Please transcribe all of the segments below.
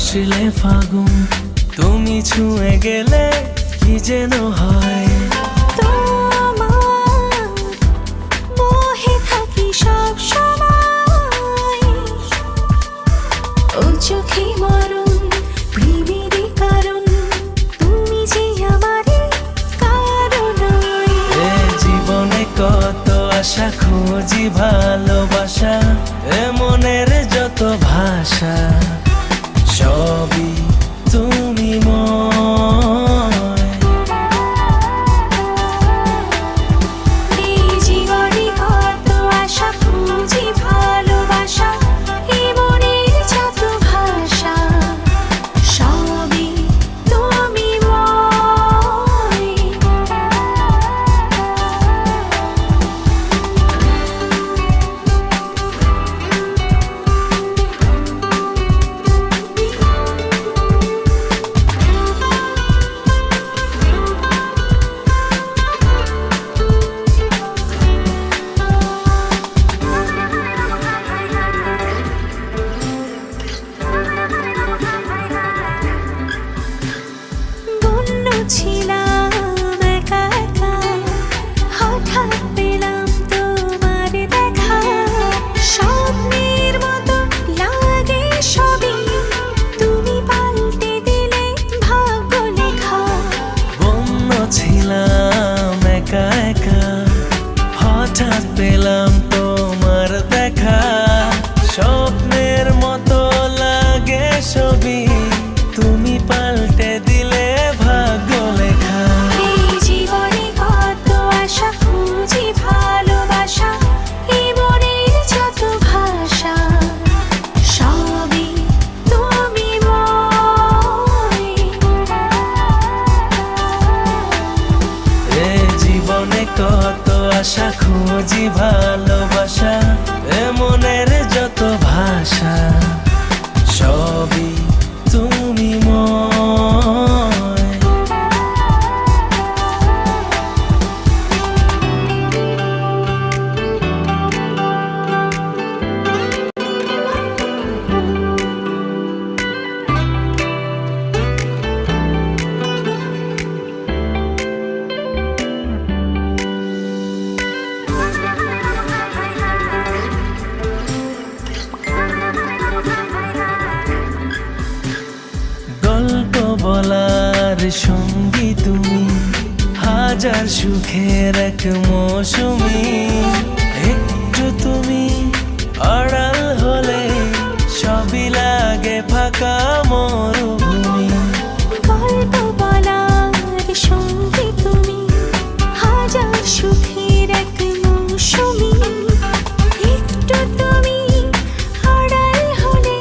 আসলে ফাগুন, তুমি ছুঁয়ে গেলে কি যেন হয়। তোমার মোহে থাকি সব সময়, ও চোখে মরণ প্রেমেরই কারণ, তুমি যে আমারই কারণ। এ জীবনে কত আশা খুঁজি ভালোবাসা, এ মনের যত ভাষা সবই তুমিময়। এই জীবনে কত আশা খুঁজি ভালোবাসা, এই মনের যত ভাষা সবই তুমিময়। ছিলাম একা একা, হঠাৎ পেলাম তোমার দেখা, স্বপ্নের মতো লাগে সবই, তুমি পাল্টে দিলে ভাগ্য লেখা। বন্য ছিলাম একা একা, হঠাৎ পেলাম তোমার দেখা, স্বপ্নের মতো লাগে সবই, তুমি পাল্টে দিলে ভাগ্য লেখা। এই জীবনে কত আশা খুঁজি ভালোবাসা, এই মনের যত ভাষা সবই তুমিময়। এ জীবনে কত আশা খুঁজি ভালোবাসা, এ মনের যত ভাষা সবই তুমিময়। গল্প বলার সঙ্গী তুমি, হাজার সুখের এক মৌসুমি, একটু তুমি আড়াল হলে সবই লাগে ফাঁকা মরুভূমি। গল্প বলার সঙ্গী তুমি, হাজার সুখের এক মৌসুমি, একটু তুমি আড়াল হলে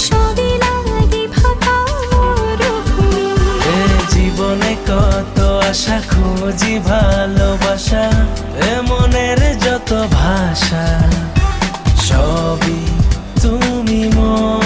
সবই লাগে ফাঁকা মরুভূমি। এ জীবনে কত আশা খুঁজি ভালোবাসা, এ মনের যত ভাষা সবই তুমিময়।